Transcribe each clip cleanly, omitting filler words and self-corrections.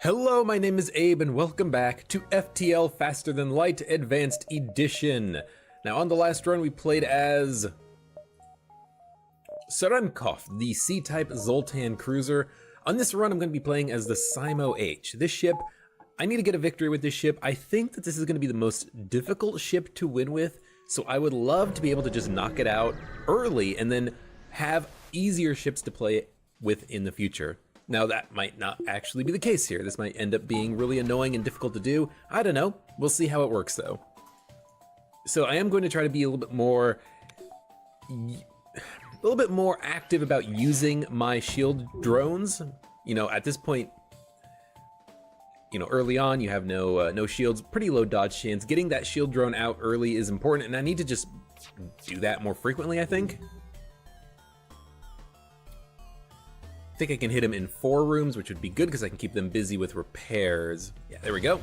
Hello, my name is Abe and welcome back to FTL Faster Than Light Advanced Edition. Now on the last run we played as Serenkov, the C-type Zoltan cruiser. On this run I'm going to be playing as the Simo H. This ship, I need to get a victory with this ship. I think that this is going to be the most difficult ship to win with, so I would love to be able to just knock it out early and then have easier ships to play with in the future. Now that might not actually be the case here. This might end up being really annoying and difficult to do. I don't know. We'll see how it works though. So I am going to try to be a little bit more active about using my shield drones. You know, at this point, you know, early on you have no shields, pretty low dodge chance. Getting that shield drone out early is important, and I need to just do that more frequently, I think. I think I can hit them in 4 rooms, which would be good because I can keep them busy with repairs. Yeah, there we go.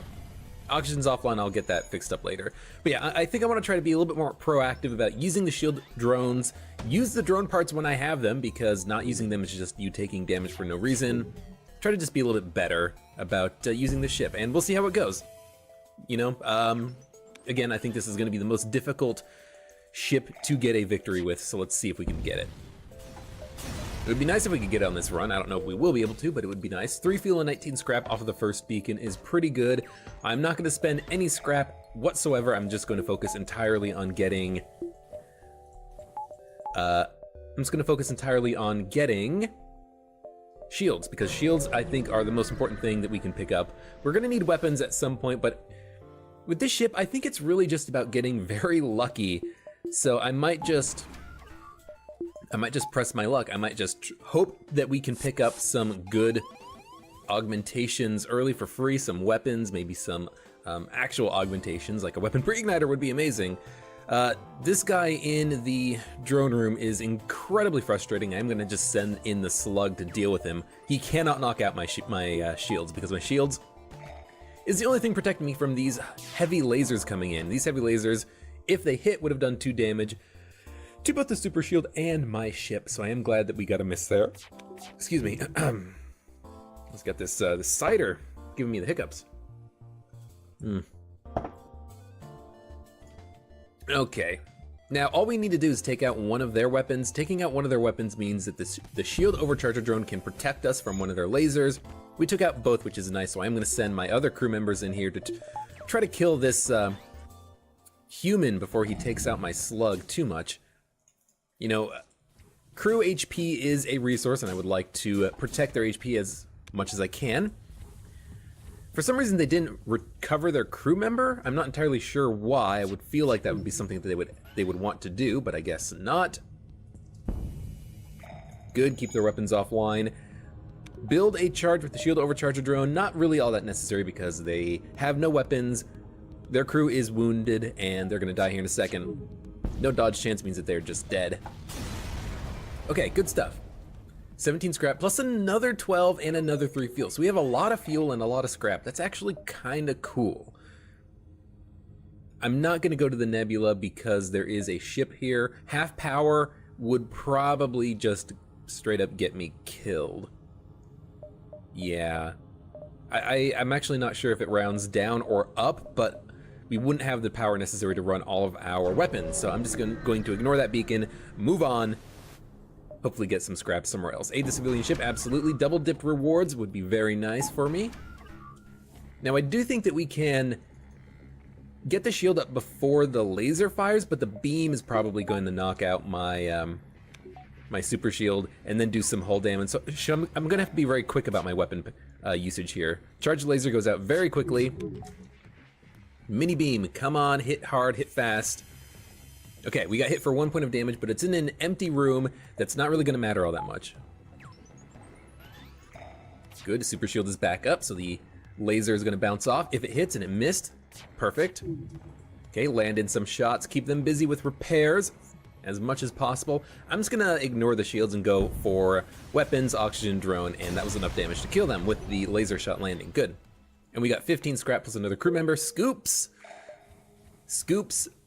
Oxygen's offline, I'll get that fixed up later. But yeah, I think I want to try to be a little bit more proactive about using the shield drones. Use the drone parts when I have them, because not using them is just you taking damage for no reason. Try to just be a little bit better about using the ship, and we'll see how it goes. You know, again, I think this is going to be the most difficult ship to get a victory with, so let's see if we can get it. It would be nice if we could get on this run. I don't know if we will be able to, but it would be nice. 3 fuel and 19 scrap off of the first beacon is pretty good. I'm not going to spend any scrap whatsoever. I'm just going to focus entirely on getting... shields, because shields, I think, are the most important thing that we can pick up. We're going to need weapons at some point, but with this ship, I think it's really just about getting very lucky. So I might just press my luck. I might just hope that we can pick up some good augmentations early for free, some weapons, maybe some actual augmentations, like a weapon pre-igniter would be amazing. This guy in the drone room is incredibly frustrating. I'm gonna just send in the slug to deal with him. He cannot knock out my shields, because my shields is the only thing protecting me from these heavy lasers coming in. These heavy lasers, if they hit, would have done 2 damage to both the super shield and my ship, so I am glad that we got a miss there. Excuse me. Let's get this cider giving me the hiccups. Okay, now all we need to do is take out one of their weapons. Taking out one of their weapons means that the shield overcharger drone can protect us from one of their lasers. We took out both, which is nice, so I'm going to send my other crew members in here to try to kill this human before he takes out my slug too much. You know, crew HP is a resource, and I would like to protect their HP as much as I can. For some reason, they didn't recover their crew member. I'm not entirely sure why. I would feel like that would be something that they would want to do, but I guess not. Good, keep their weapons offline. Build a charge with the shield overcharger drone. Not really all that necessary because they have no weapons. Their crew is wounded, and they're going to die here in a second. No dodge chance means that they're just dead. Okay, good stuff. 17 scrap plus another 12 and another 3 fuel. So we have a lot of fuel and a lot of scrap. That's actually kind of cool. I'm not going to go to the nebula because there is a ship here. Half power would probably just straight up get me killed. Yeah. I'm actually not sure if it rounds down or up, but we wouldn't have the power necessary to run all of our weapons. So I'm just going to ignore that beacon, move on, hopefully get some scrap somewhere else. Aid the civilian ship, absolutely. Double dipped rewards would be very nice for me. Now I do think that we can get the shield up before the laser fires, but the beam is probably going to knock out my my super shield and then do some hull damage. So I'm gonna have to be very quick about my weapon usage here. Charge laser goes out very quickly. Mini beam, come on, hit hard, hit fast. Okay, we got hit for 1 point of damage, but it's in an empty room that's not really gonna matter all that much. Good, the super shield is back up, so the laser is gonna bounce off. If it hits and it missed, perfect. Okay, land in some shots, keep them busy with repairs as much as possible. I'm just gonna ignore the shields and go for weapons, oxygen, drone, and that was enough damage to kill them with the laser shot landing. Good. And we got 15 scrap plus another crew member. Scoops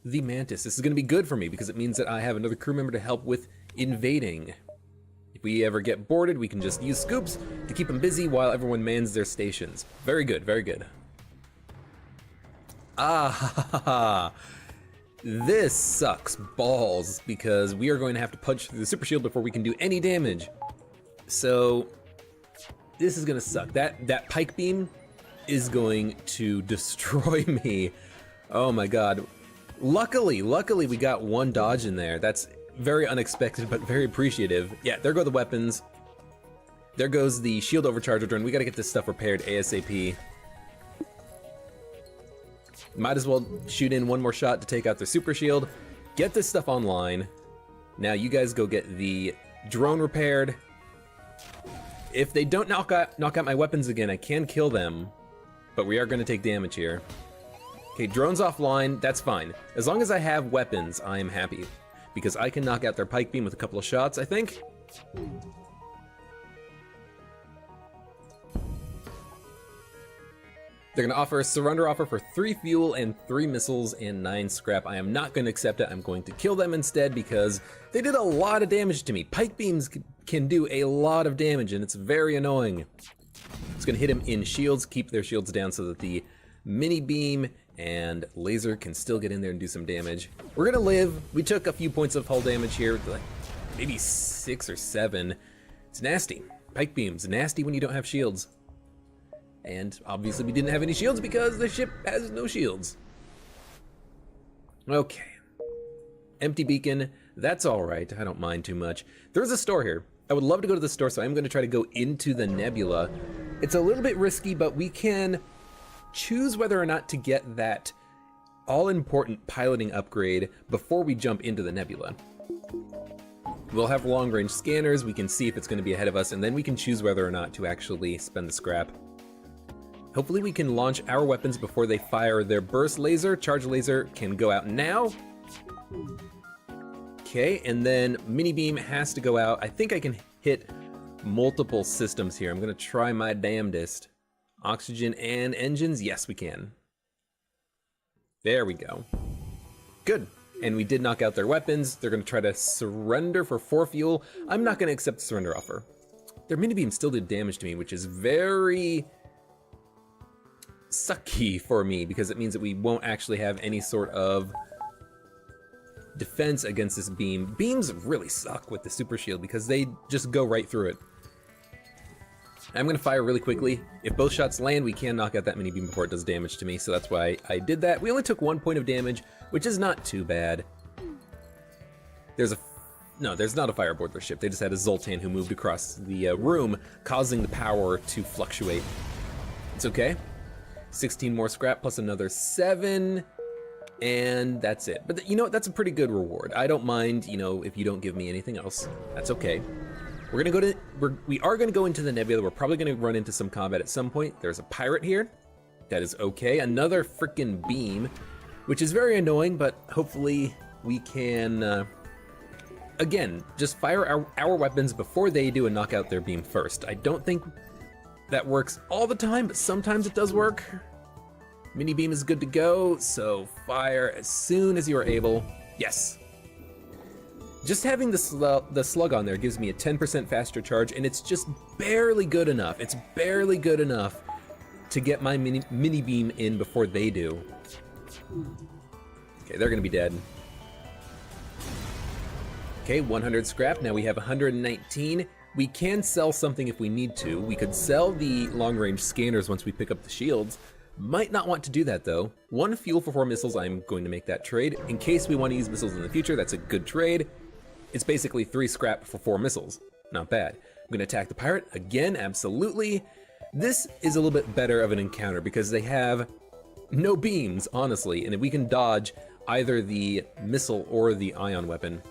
the Mantis. This is going to be good for me because it means that I have another crew member to help with invading. If we ever get boarded, we can just use scoops to keep them busy while everyone mans their stations. Very good, very good. Ah, ha, ha, ha. This sucks balls because we are going to have to punch through the super shield before we can do any damage. So this is gonna suck. That pike beam is going to destroy me. Oh my god. Luckily we got one dodge in there. That's very unexpected, but very appreciative. Yeah, there go the weapons. There goes the shield overcharger drone. We gotta get this stuff repaired ASAP. Might as well shoot in one more shot to take out the super shield. Get this stuff online. Now you guys go get the drone repaired. If they don't knock out my weapons again, I can kill them, but we are gonna take damage here. Okay, drone's offline, that's fine. As long as I have weapons, I am happy. Because I can knock out their pike beam with a couple of shots, I think. They're gonna offer a surrender offer for 3 fuel and 3 missiles and 9 scrap. I am not gonna accept it. I'm going to kill them instead because they did a lot of damage to me. Pike beams can do a lot of damage and it's very annoying. It's gonna hit them in shields, keep their shields down so that the mini beam and laser can still get in there and do some damage. We're gonna live. We took a few points of hull damage here, like maybe 6 or 7. It's nasty. Pike beams, nasty when you don't have shields. And obviously we didn't have any shields because the ship has no shields. Okay. Empty beacon, that's all right. I don't mind too much. There's a store here. I would love to go to the store, so I'm gonna try to go into the nebula. It's a little bit risky, but we can choose whether or not to get that all-important piloting upgrade before we jump into the nebula. We'll have long-range scanners, we can see if it's gonna be ahead of us, and then we can choose whether or not to actually spend the scrap. Hopefully we can launch our weapons before they fire their burst laser. Charge laser can go out now. Okay, and then mini beam has to go out. I think I can hit multiple systems here. I'm gonna try my damnedest. Oxygen and engines, yes we can. There we go. Good, and we did knock out their weapons. They're gonna try to surrender for 4 fuel. I'm not gonna accept the surrender offer. Their mini beam still did damage to me, which is very sucky for me because it means that we won't actually have any sort of defense against this beam. Beams really suck with the super shield because they just go right through it. I'm gonna fire really quickly. If both shots land, we can knock out that mini beam before it does damage to me, so that's why I did that. We only took 1 point of damage, which is not too bad. No, there's not a fire aboard their ship. They just had a Zoltan who moved across the room, causing the power to fluctuate. It's okay. 16 more scrap plus another 7, and that's it. But you know what? That's a pretty good reward. I don't mind, you know, if you don't give me anything else. That's okay. We are gonna go into the nebula. We're probably gonna run into some combat at some point. There's a pirate here. That is okay. Another freaking beam, which is very annoying, but hopefully we can, again, just fire our weapons before they do and knock out their beam first. I don't think that works all the time, but sometimes it does work. Mini beam is good to go, so fire as soon as you are able. Yes. Just having the slug on there gives me a 10% faster charge, and it's just barely good enough. It's barely good enough to get my mini beam in before they do. Okay, they're gonna be dead. Okay, 100 scrap. Now we have 119. We can sell something if we need to. We could sell the long-range scanners once we pick up the shields. Might not want to do that though. 1 fuel for 4 missiles, I'm going to make that trade. In case we want to use missiles in the future, that's a good trade. It's basically 3 scrap for 4 missiles. Not bad. I'm gonna attack the pirate again, absolutely. This is a little bit better of an encounter because they have no beams, honestly, and if we can dodge either the missile or the ion weapon.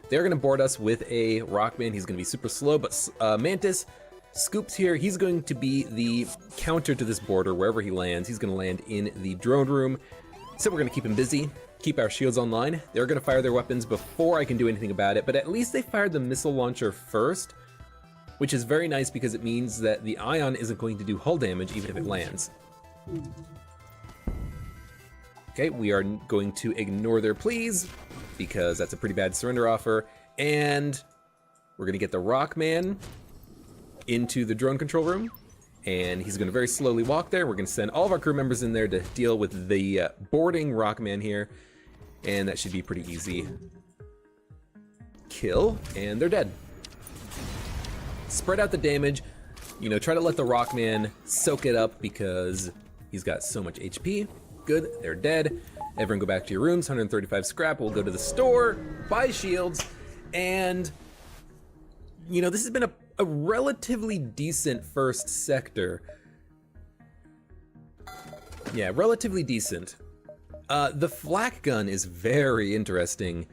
They're gonna board us with a Rockman. He's gonna be super slow, but Mantis scoops here. He's going to be the counter to this boarder wherever he lands. He's gonna land in the drone room. So we're gonna keep him busy, keep our shields online. They're gonna fire their weapons before I can do anything about it, but at least they fired the missile launcher first, which is very nice because it means that the ion isn't going to do hull damage even if it lands. Okay, we are going to ignore their pleas because that's a pretty bad surrender offer, and We're gonna get the Rockman into the drone control room, and he's gonna very slowly walk there. We're gonna send all of our crew members in there to deal with the boarding Rockman here, and that should be pretty easy. Kill, and they're dead. Spread out the damage, you know, try to let the Rockman soak it up because he's got so much HP. Good, they're dead. Everyone go back to your rooms, 135 scrap. We'll go to the store, buy shields, and, you know, this has been a relatively decent first sector. Yeah, relatively decent. The flak gun is very interesting.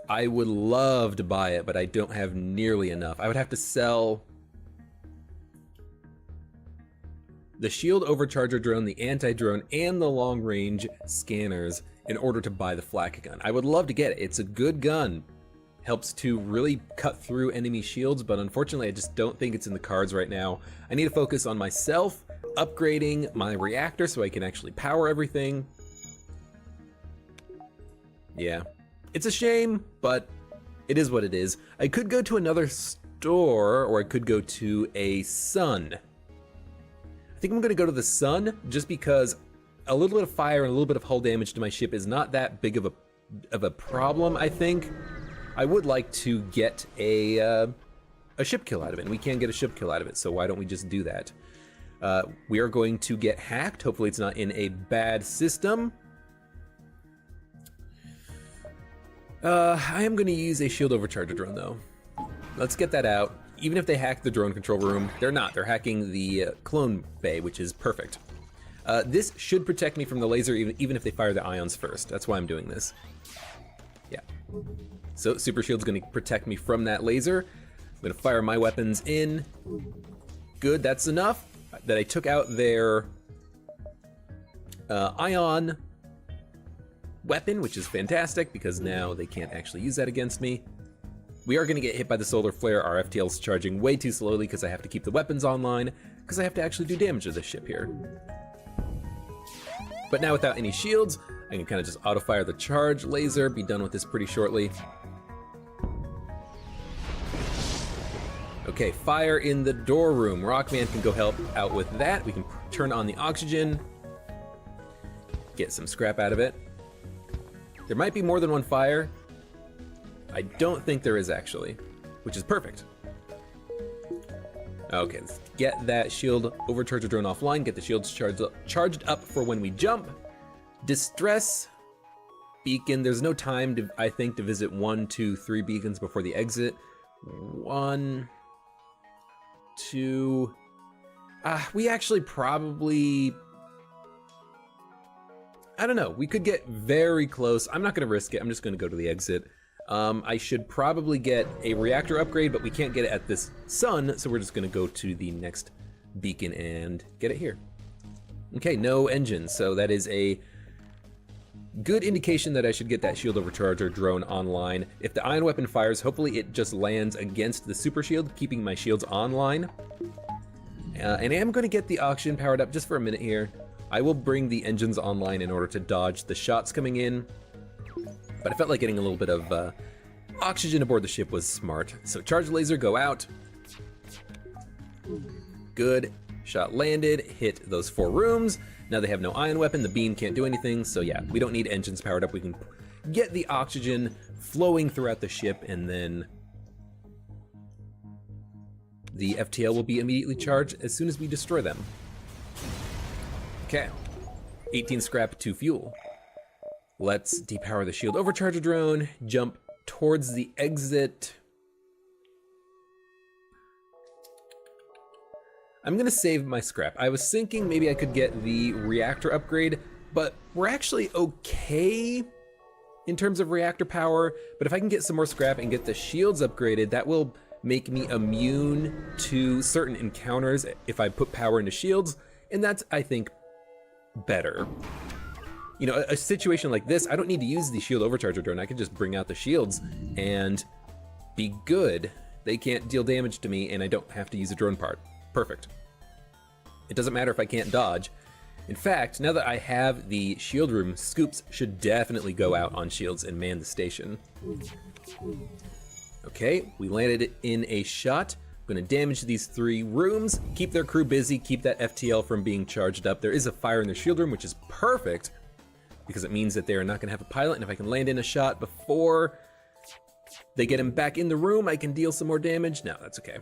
I would love to buy it, but I don't have nearly enough. I would have to sell the shield overcharger drone, the anti-drone, and the long-range scanners in order to buy the flak gun. I would love to get it. It's a good gun. Helps to really cut through enemy shields, but unfortunately I just don't think it's in the cards right now. I need to focus on myself, upgrading my reactor so I can actually power everything. Yeah, it's a shame, but it is what it is. I could go to another store, or I could go to a Sun. I think I'm gonna go to the Sun just because a little bit of fire and a little bit of hull damage to my ship is not that big of a problem, I think. I would like to get a ship kill out of it, and we can get a ship kill out of it, so why don't we just do that? We are going to get hacked. Hopefully it's not in a bad system. I am going to use a shield overcharger drone, though. Let's get that out. Even if they hack the drone control room, they're not. They're hacking the clone bay, which is perfect. This should protect me from the laser, even if they fire the ions first. That's why I'm doing this. Yeah. So Super Shield's going to protect me from that laser. I'm going to fire my weapons in. Good, that's enough. That I took out their ion weapon, which is fantastic because now they can't actually use that against me. We are going to get hit by the solar flare. Our FTL's charging way too slowly because I have to keep the weapons online because I have to actually do damage to this ship here. But now without any shields, I can kind of just auto-fire the charge laser, be done with this pretty shortly. Okay, fire in the door room. Rockman can go help out with that. We can turn on the oxygen, get some scrap out of it. There might be more than one fire. I don't think there is actually, which is perfect. Okay, let's get that shield overcharger drone offline, get the shields charged up for when we jump. Distress beacon, there's no time to, I think, to visit 1, 2, 3 beacons before the exit. 1, 2, we actually probably, I don't know, we could get very close. I'm not gonna risk it, I'm just gonna go to the exit. I should probably get a reactor upgrade, but we can't get it at this Sun, so we're just gonna go to the next beacon and get it here. Okay, no engines, so that is a good indication that I should get that shield overcharger drone online. If the ion weapon fires, hopefully it just lands against the super shield, keeping my shields online. And I am gonna get the oxygen powered up just for a minute here. I will bring the engines online in order to dodge the shots coming in. But I felt like getting a little bit of oxygen aboard the ship was smart. So charge laser, go out. Good, shot landed, hit those 4 rooms. Now they have no ion weapon, the beam can't do anything, so yeah, we don't need engines powered up. We can get the oxygen flowing throughout the ship, and then the FTL will be immediately charged as soon as we destroy them. Okay, 18 scrap, 2 fuel. Let's depower the shield overcharger drone, jump towards the exit. I'm gonna save my scrap. I was thinking maybe I could get the reactor upgrade, but we're actually okay in terms of reactor power. But if I can get some more scrap and get the shields upgraded, that will make me immune to certain encounters if I put power into shields, and that's, I think, better. You know, a situation like this, I don't need to use the shield overcharger drone. I can just bring out the shields and be good. They can't deal damage to me, and I don't have to use a drone part. Perfect. It doesn't matter if I can't dodge. In fact, now that I have the shield room, scoops should definitely go out on shields and man the station. Okay, we landed it in a shot. I'm gonna damage these 3 rooms, keep their crew busy, keep that FTL from being charged up. There is a fire in their shield room, which is perfect, because it means that they are not gonna have a pilot, and if I can land in a shot before they get him back in the room, I can deal some more damage. No, that's okay.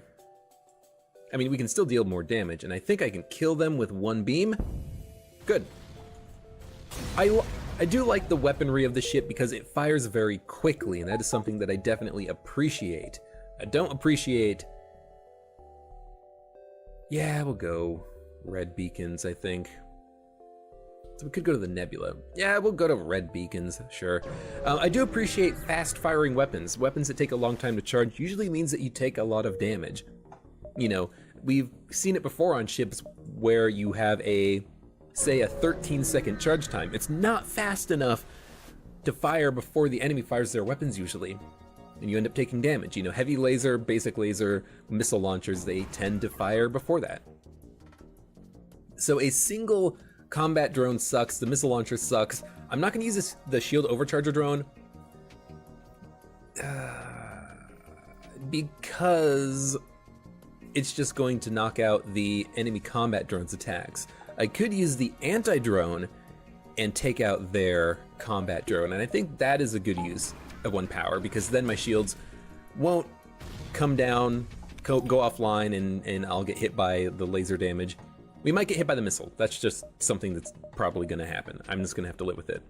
I mean, we can still deal more damage, and I think I can kill them with 1 beam. Good. I do like the weaponry of the ship because it fires very quickly, and that is something that I definitely appreciate. I don't appreciate... Yeah, we'll go red beacons, I think. So we could go to the Nebula. Yeah, we'll go to red beacons, sure. I do appreciate fast-firing weapons. Weapons that take a long time to charge usually means that you take a lot of damage. You know, we've seen it before on ships where you have say a 13-second charge time. It's not fast enough to fire before the enemy fires their weapons usually, and you end up taking damage. You know, heavy laser, basic laser, missile launchers, they tend to fire before that. So a single combat drone sucks, the missile launcher sucks. I'm not gonna use the shield overcharger drone because it's just going to knock out the enemy combat drone's attacks. I could use the anti-drone and take out their combat drone, and I think that is a good use of 1 power, because then my shields won't come down, go offline, and I'll get hit by the laser damage. We might get hit by the missile. That's just something that's probably gonna happen. I'm just gonna have to live with it.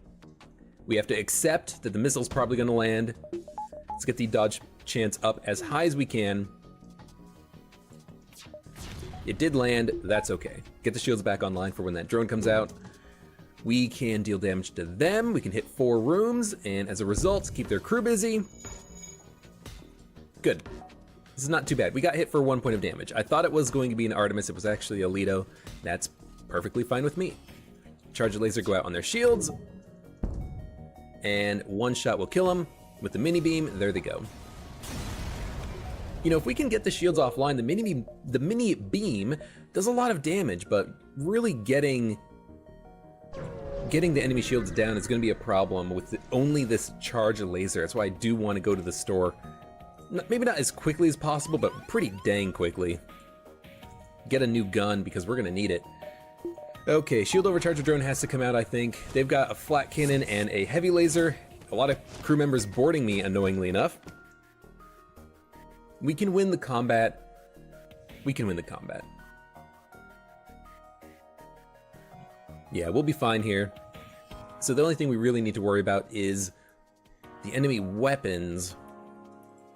We have to accept that the missile's probably gonna land. Let's get the dodge chance up as high as we can. It did land, that's okay. Get the shields back online for when that drone comes out. We can deal damage to them, we can hit 4 rooms, and as a result, keep their crew busy. Good. This is not too bad. We got hit for 1 point of damage. I thought it was going to be an Artemis, it was actually a Leto. That's perfectly fine with me. Charge laser, go out on their shields, and 1 shot will kill them. With the mini beam, there they go. You know, if we can get the shields offline, the mini beam does a lot of damage, but really getting the enemy shields down is going to be a problem with only this charge laser. That's why I do want to go to the store. Maybe not as quickly as possible, but pretty dang quickly. Get a new gun, because we're going to need it. Okay, shield overcharger drone has to come out, I think. They've got a flat cannon and a heavy laser. A lot of crew members boarding me, annoyingly enough. We can win the combat. We can win the combat. Yeah, we'll be fine here. So the only thing we really need to worry about is the enemy weapons.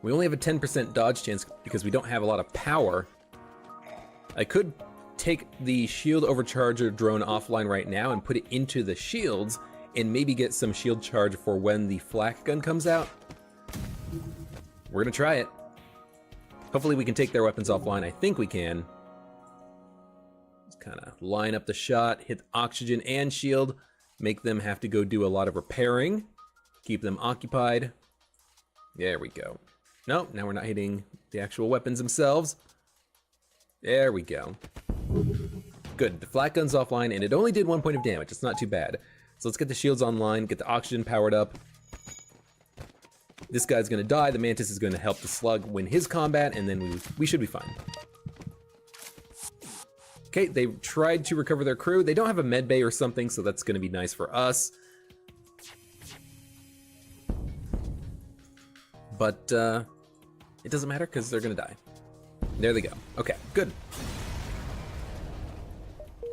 We only have a 10% dodge chance because we don't have a lot of power. I could take the shield overcharger drone offline right now and put it into the shields and maybe get some shield charge for when the flak gun comes out. We're gonna try it. Hopefully we can take their weapons offline. I think we can. Just kind of line up the shot, hit oxygen and shield, make them have to go do a lot of repairing, keep them occupied. There we go. Nope, now we're not hitting the actual weapons themselves. There we go. Good, the flak gun's offline, and it only did 1 point of damage. It's not too bad. So let's get the shields online, get the oxygen powered up. This guy's gonna die, the Mantis is gonna help the Slug win his combat, and then we should be fine. Okay, they tried to recover their crew. They don't have a medbay or something, so that's gonna be nice for us. But it doesn't matter because they're gonna die. There they go. Okay, good.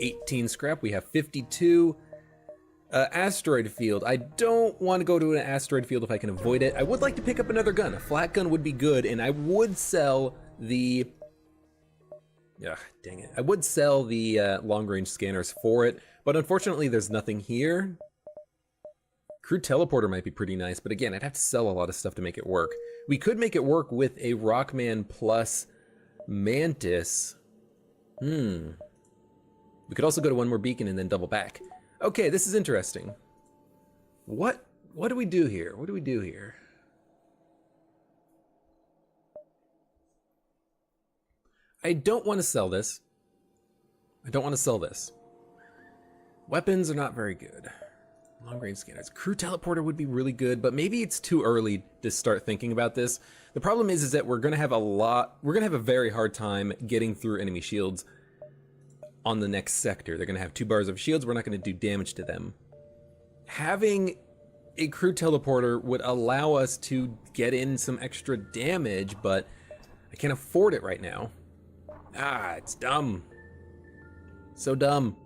18 scrap, we have 52. Asteroid field. I don't want to go to an asteroid field if I can avoid it. I would like to pick up another gun. A flat gun would be good, and I would sell the... dang it. I would sell the long-range scanners for it, but unfortunately there's nothing here. Crew teleporter might be pretty nice, but again, I'd have to sell a lot of stuff to make it work. We could make it work with a Rockman plus Mantis. We could also go to one more beacon and then double back. Okay, this is interesting. What do we do here? What do we do here? I don't want to sell this. I don't want to sell this. Weapons are not very good. Long-range scanners. Crew teleporter would be really good, but maybe it's too early to start thinking about this. The problem is that we're gonna have a very hard time getting through enemy shields on the next sector. They're gonna have 2 bars of shields. We're not gonna do damage to them. Having a crew teleporter would allow us to get in some extra damage, but I can't afford it right now. It's dumb. So dumb.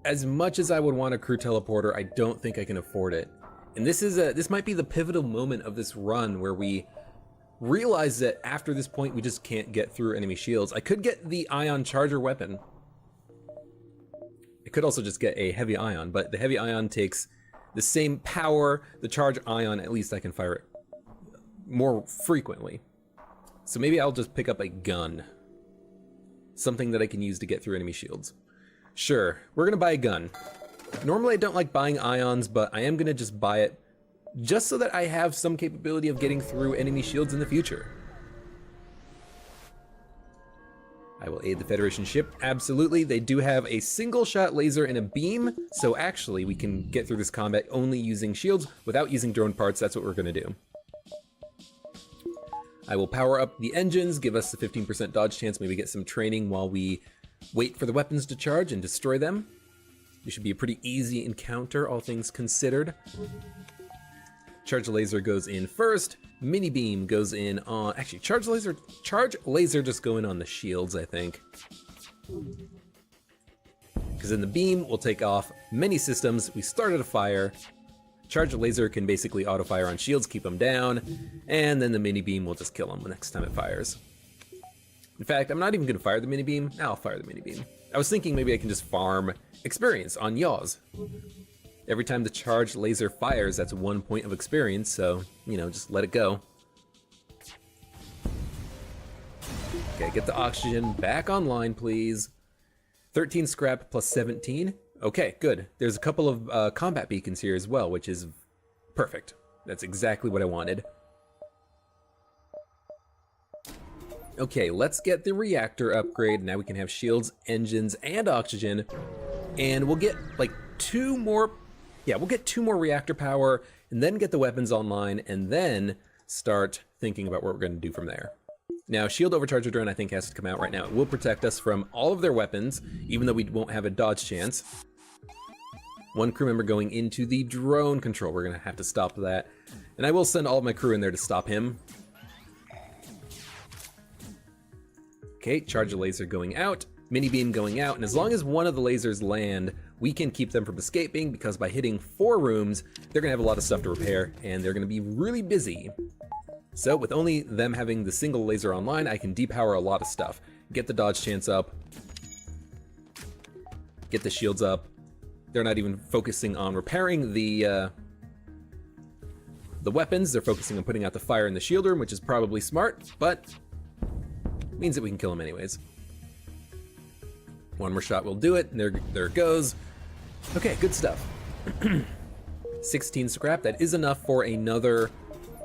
As much as I would want a crew teleporter, I don't think I can afford it. And this might be the pivotal moment of this run where we realize that after this point we just can't get through enemy shields. I could get the ion charger weapon. I could also just get a heavy ion, but the heavy ion takes the same power. The charge ion, at least I can fire it more frequently. So maybe I'll just pick up a gun. Something that I can use to get through enemy shields. Sure, we're gonna buy a gun. Normally I don't like buying ions, but I am gonna just buy it just so that I have some capability of getting through enemy shields in the future. I will aid the Federation ship, absolutely. They do have a single shot laser and a beam, so actually we can get through this combat only using shields without using drone parts. That's what we're gonna do. I will power up the engines, give us the 15% dodge chance, maybe get some training while we wait for the weapons to charge and destroy them. This should be a pretty easy encounter, all things considered. Charge laser goes in first. Mini beam goes in on... Actually, charge laser just go in on the shields, I think. Because in the beam, we'll take off many systems. We started a fire. Charge laser can basically auto-fire on shields, keep them down. And then the mini beam will just kill them the next time it fires. In fact, I'm not even going to fire the mini beam. I'll fire the mini beam. I was thinking maybe I can just farm experience on yaws. Every time the charged laser fires, that's 1 point of experience, so, you know, just let it go. Okay, get the oxygen back online, please. 13 scrap plus 17. Okay, good. There's a couple of combat beacons here as well, which is perfect. That's exactly what I wanted. Okay, let's get the reactor upgrade. Now we can have shields, engines, and oxygen. And we'll get like 2 more... Yeah, we'll get 2 more reactor power, and then get the weapons online, and then start thinking about what we're going to do from there. Now, shield overcharger drone I think has to come out right now. It will protect us from all of their weapons, even though we won't have a dodge chance. 1 crew member going into the drone control. We're going to have to stop that. And I will send all of my crew in there to stop him. Okay, charge laser going out, mini beam going out, and as long as one of the lasers land, we can keep them from escaping, because by hitting 4 rooms, they're gonna have a lot of stuff to repair, and they're gonna be really busy. So with only them having the single laser online, I can depower a lot of stuff. Get the dodge chance up, get the shields up. They're not even focusing on repairing the weapons, they're focusing on putting out the fire in the shield room, which is probably smart, but means that we can kill him anyways. 1 more shot will do it, and there it goes. Okay, good stuff. 16 scrap, that is enough for another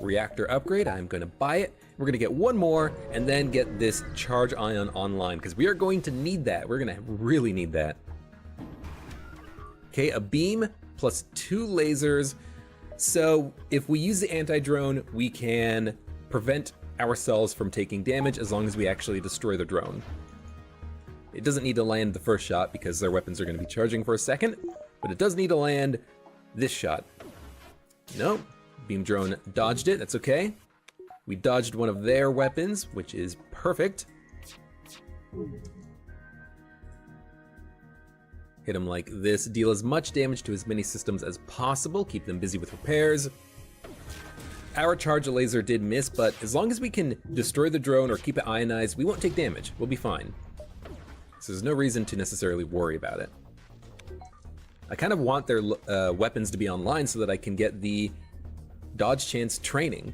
reactor upgrade. I'm gonna buy it. We're gonna get 1 more, and then get this charge ion online, because we are going to need that. We're gonna really need that. Okay, a beam plus 2 lasers. So if we use the anti-drone, we can prevent ourselves from taking damage as long as we actually destroy the drone. It doesn't need to land the first shot because their weapons are going to be charging for a second, but it does need to land this shot. No, beam drone dodged it, that's okay. We dodged one of their weapons, which is perfect. Hit him like this, deal as much damage to as many systems as possible, keep them busy with repairs. Our charge laser did miss, but as long as we can destroy the drone or keep it ionized, we won't take damage. We'll be fine. So there's no reason to necessarily worry about it. I kind of want their weapons to be online so that I can get the dodge chance training.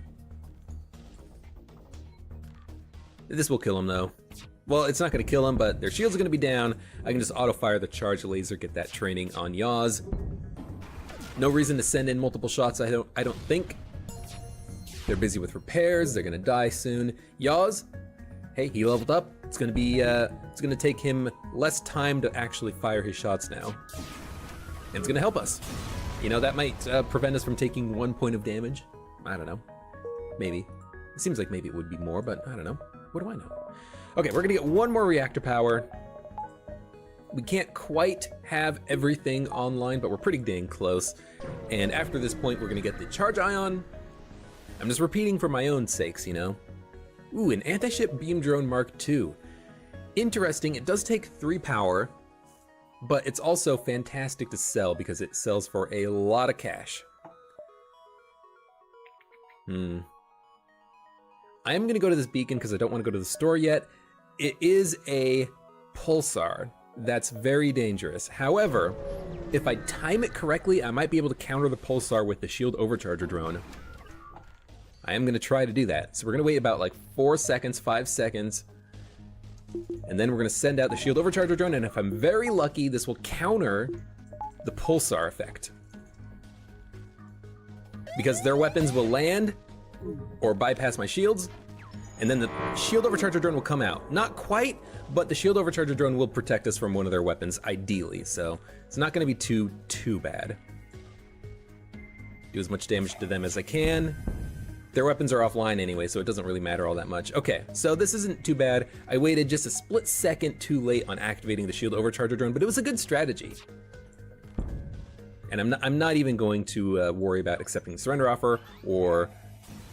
This will kill him though. Well, it's not going to kill him, but their shields are going to be down. I can just auto-fire the charge laser, get that training on yaws. No reason to send in multiple shots, I don't think. They're busy with repairs, they're gonna die soon. Yaws, hey, he leveled up. It's gonna take him less time to actually fire his shots now. And it's gonna help us. You know, that might prevent us from taking 1 point of damage. I don't know. Maybe. It seems like maybe it would be more, but I don't know. What do I know? Okay, we're gonna get 1 more reactor power. We can't quite have everything online, but we're pretty dang close. And after this point, we're gonna get the charge ion. I'm just repeating for my own sakes, you know? Ooh, an anti-ship beam drone Mark II. Interesting, it does take 3 power, but it's also fantastic to sell because it sells for a lot of cash. I am gonna go to this beacon because I don't want to go to the store yet. It is a pulsar. That's very dangerous. However, if I time it correctly, I might be able to counter the pulsar with the shield overcharger drone. I am gonna try to do that. So we're gonna wait about like 4 seconds, 5 seconds, and then we're gonna send out the shield overcharger drone, and if I'm very lucky, this will counter the pulsar effect. Because their weapons will land or bypass my shields, and then the shield overcharger drone will come out. Not quite, but the shield overcharger drone will protect us from one of their weapons, ideally, so it's not gonna be too bad. Do as much damage to them as I can. Their weapons are offline anyway, so it doesn't really matter all that much. Okay, so this isn't too bad. I waited just a split second too late on activating the shield overcharger drone, but it was a good strategy. And I'm not even going to worry about accepting the surrender offer or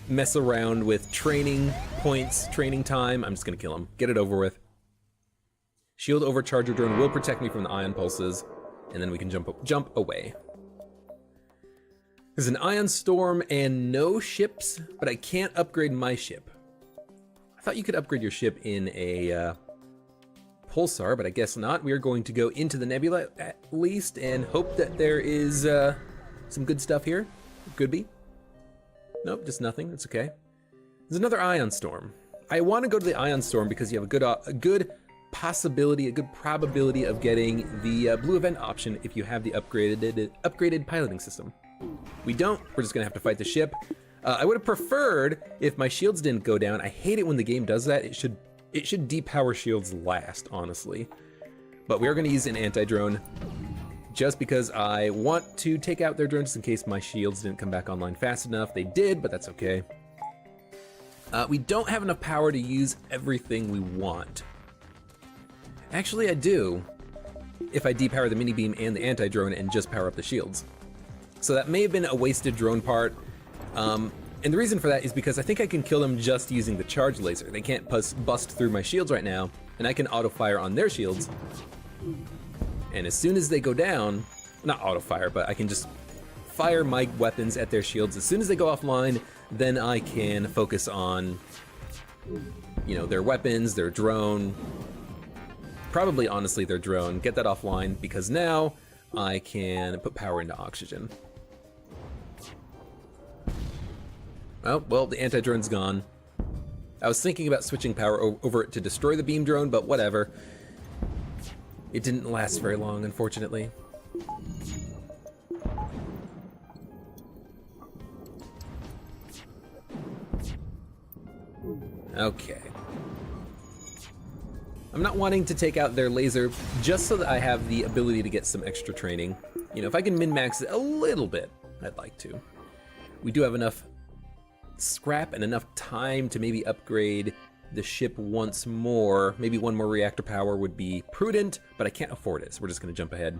mess around with training points, training time. I'm just gonna kill him, get it over with. Shield overcharger drone will protect me from the ion pulses, and then we can jump away. There's an ion storm and no ships, but I can't upgrade my ship. I thought you could upgrade your ship in a pulsar, but I guess not. We are going to go into the nebula at least and hope that there is some good stuff here. Could be. Nope, just nothing. That's okay. There's another ion storm. I want to go to the ion storm because you have a good possibility, a good probability of getting the blue event option if you have the upgraded piloting system. We don't. We're just gonna have to fight the ship. I would have preferred if my shields didn't go down. I hate it when the game does that. It should depower shields last, honestly. But we are gonna use an anti-drone just because I want to take out their drones in case my shields didn't come back online fast enough. They did, but that's okay. We don't have enough power to use everything we want. Actually, I do, if I depower the mini beam and the anti-drone and just power up the shields. So that may have been a wasted drone part. And the reason for that is because I think I can kill them just using the charge laser. They can't bust through my shields right now, and I can auto-fire on their shields. And as soon as they go down, not auto-fire, but I can just fire my weapons at their shields. As soon as they go offline, then I can focus on, you know, their weapons, their drone. Probably, honestly, their drone. Get that offline, because now I can put power into oxygen. Oh, well, the anti-drone's gone. I was thinking about switching power over it to destroy the beam drone, but whatever. It didn't last very long, unfortunately. Okay. I'm not wanting to take out their laser just so that I have the ability to get some extra training. You know, if I can min-max it a little bit, I'd like to. We do have enough scrap and enough time to maybe upgrade the ship once more. Maybe 1 more reactor power would be prudent, but I can't afford it, so we're just gonna jump ahead.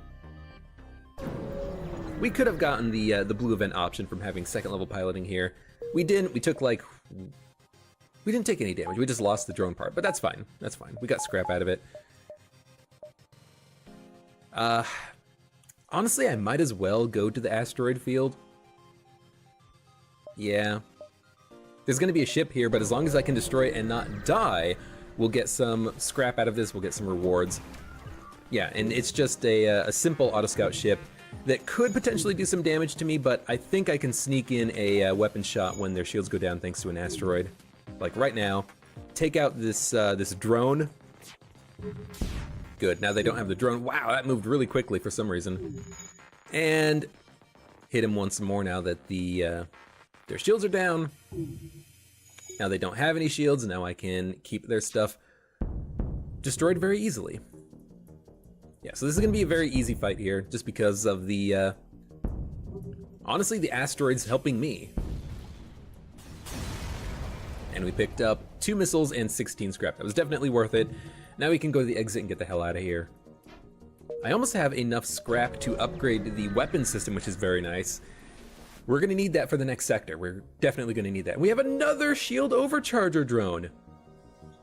We could have gotten the blue event option from having 2nd level piloting here. We didn't. We took like... We didn't take any damage. We just lost the drone part, but that's fine. That's fine. We got scrap out of it. Honestly, I might as well go to the asteroid field. Yeah. There's gonna be a ship here, but as long as I can destroy it and not die, we'll get some scrap out of this, we'll get some rewards. Yeah, and it's just a simple auto-scout ship that could potentially do some damage to me, but I think I can sneak in a weapon shot when their shields go down thanks to an asteroid. Like right now, take out this this drone. Good, now they don't have the drone. Wow, that moved really quickly for some reason. And hit him once more now that their shields are down. Now they don't have any shields, and now I can keep their stuff destroyed very easily. Yeah, so this is going to be a very easy fight here, just because of the, honestly, the asteroids helping me. And we picked up 2 missiles and 16 scrap. That was definitely worth it. Now we can go to the exit and get the hell out of here. I almost have enough scrap to upgrade the weapon system, which is very nice. We're going to need that for the next sector. We're definitely going to need that. We have another shield overcharger drone.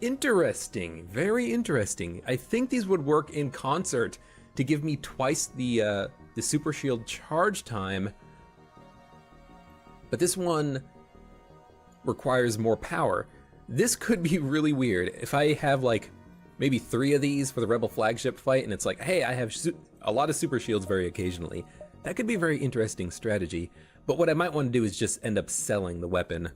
Interesting, very interesting. I think these would work in concert to give me twice the super shield charge time. But this one requires more power. This could be really weird. If I have like maybe 3 of these for the Rebel flagship fight, and it's like, hey, I have a lot of super shields very occasionally. That could be a very interesting strategy. But what I might want to do is just end up selling the weapon.